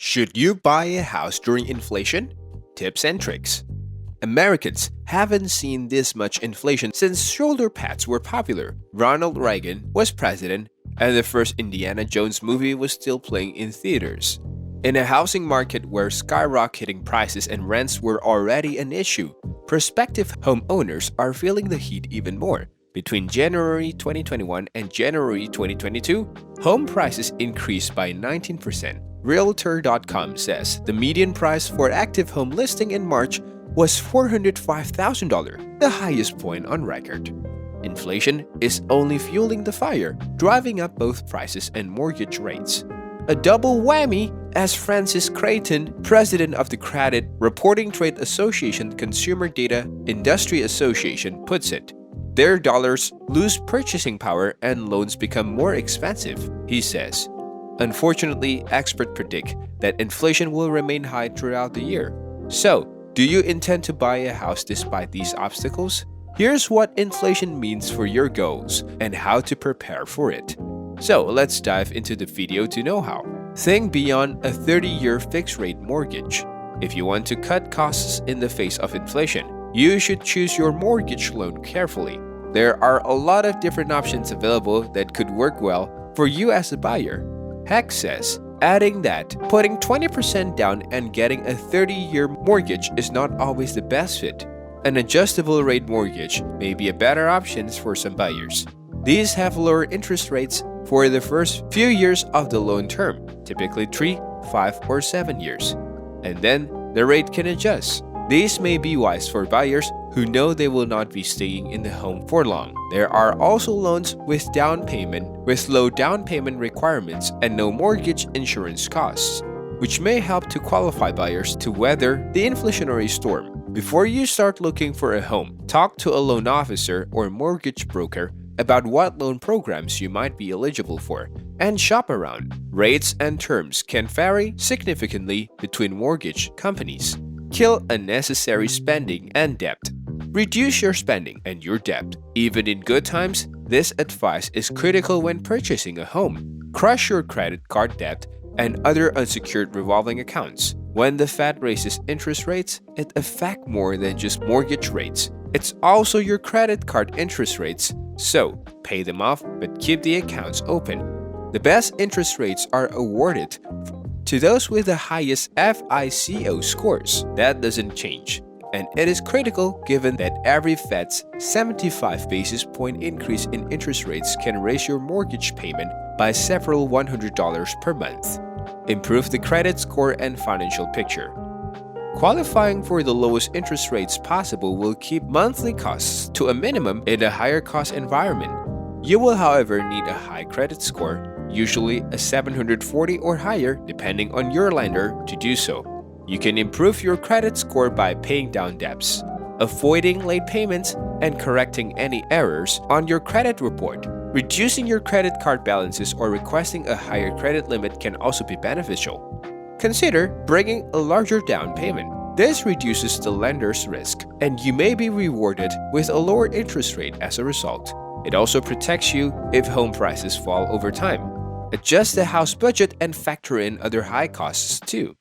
Should you buy a house during inflation? Tips and tricks. Americans haven't seen this much inflation since shoulder pads were popular. Ronald Reagan was president, and the first Indiana Jones movie was still playing in theaters. In a housing market where skyrocketing prices and rents were already an issue, prospective homeowners are feeling the heat even more. Between January 2021 and January 2022, home prices increased by 19%. Realtor.com says the median price for active home listing in March was $405,000, the highest point on record. Inflation is only fueling the fire, driving up both prices and mortgage rates. A double whammy, as Francis Creighton, president of the Credit Reporting Trade Association Consumer Data Industry Association, puts it. Their dollars lose purchasing power and loans become more expensive, he says. Unfortunately, experts predict that inflation will remain high throughout the year. So, do you intend to buy a house despite these obstacles? Here's what inflation means for your goals and how to prepare for it. So, let's dive into the video to know how. Think beyond a 30-year fixed-rate mortgage. If you want to cut costs in the face of inflation, you should choose your mortgage loan carefully. There are a lot of different options available that could work well for you as a buyer. Heck says, adding that putting 20% down and getting a 30-year mortgage is not always the best fit. An adjustable rate mortgage may be a better option for some buyers. These have lower interest rates for the first few years of the loan term, typically 3, 5, or 7 years. And then the rate can adjust. These may be wise for buyers who know they will not be staying in the home for long. There are also loans with low down payment requirements and no mortgage insurance costs, which may help to qualify buyers to weather the inflationary storm. Before you start looking for a home, talk to a loan officer or mortgage broker about what loan programs you might be eligible for, and shop around. Rates and terms can vary significantly between mortgage companies. Kill unnecessary spending and debt. Reduce your spending and your debt. Even in good times, this advice is critical when purchasing a home. Crush your credit card debt and other unsecured revolving accounts. When the Fed raises interest rates, it affects more than just mortgage rates. It's also your credit card interest rates, so pay them off but keep the accounts open. The best interest rates are awarded to those with the highest FICO scores. That doesn't change, and it is critical given that every Fed's 75 basis point increase in interest rates can raise your mortgage payment by several $100 per month. Improve the credit score and financial picture. Qualifying for the lowest interest rates possible will keep monthly costs to a minimum in a higher cost environment. You will, however, need a high credit score, usually a 740 or higher depending on your lender, to do so. You can improve your credit score by paying down debts, avoiding late payments, and correcting any errors on your credit report. Reducing your credit card balances or requesting a higher credit limit can also be beneficial. Consider bringing a larger down payment. This reduces the lender's risk, and you may be rewarded with a lower interest rate as a result. It also protects you if home prices fall over time. Adjust the house budget and factor in other high costs too.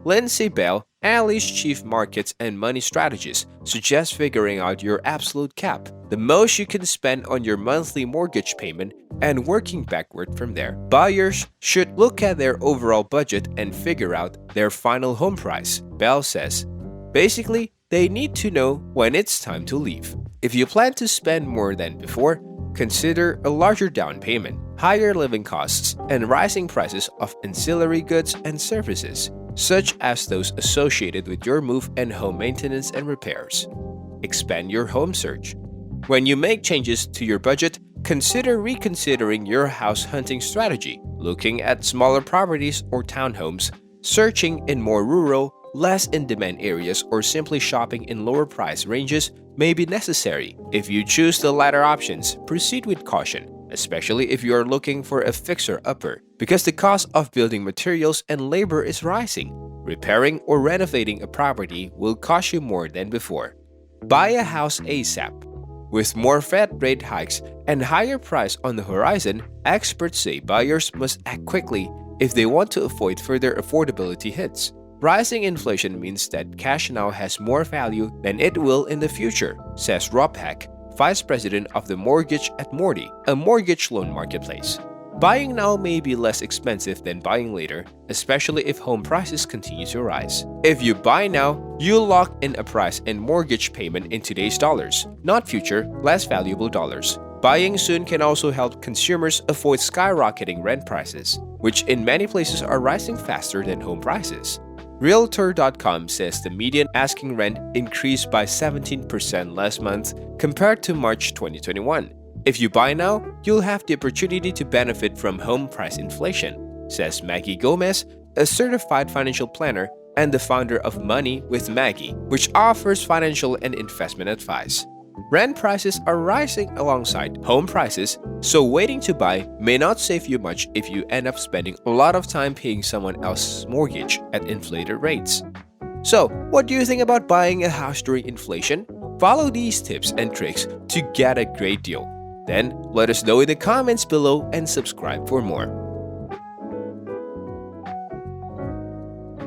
Lindsay Bell, Allie's chief markets and money strategist, suggests figuring out your absolute cap, the most you can spend on your monthly mortgage payment, and working backward from there. Buyers should look at their overall budget and figure out their final home price, Bell says. Basically, they need to know when it's time to leave. If you plan to spend more than before, consider a larger down payment, higher living costs, and rising prices of ancillary goods and services, such as those associated with your move and home maintenance and repairs. Expand your home search. When you make changes to your budget, consider reconsidering your house hunting strategy, looking at smaller properties or townhomes, searching in more rural, less in-demand areas, or simply shopping in lower price ranges may be necessary. If you choose the latter options, proceed with caution, especially if you are looking for a fixer-upper, because the cost of building materials and labor is rising. Repairing or renovating a property will cost you more than before. Buy a house ASAP. With more Fed rate hikes and higher price on the horizon, experts say buyers must act quickly if they want to avoid further affordability hits. Rising inflation means that cash now has more value than it will in the future, says Rob Heck, Vice President of the Mortgage at Morty, a mortgage loan marketplace. Buying now may be less expensive than buying later, especially if home prices continue to rise. If you buy now, you'll lock in a price and mortgage payment in today's dollars, not future, less valuable dollars. Buying soon can also help consumers avoid skyrocketing rent prices, which in many places are rising faster than home prices. Realtor.com says the median asking rent increased by 17% last month compared to March 2021. If you buy now, you'll have the opportunity to benefit from home price inflation, says Maggie Gomez, a certified financial planner and the founder of Money with Maggie, which offers financial and investment advice. Rent prices are rising alongside home prices, so waiting to buy may not save you much if you end up spending a lot of time paying someone else's mortgage at inflated rates. So, what do you think about buying a house during inflation? Follow these tips and tricks to get a great deal. Then, let us know in the comments below and subscribe for more.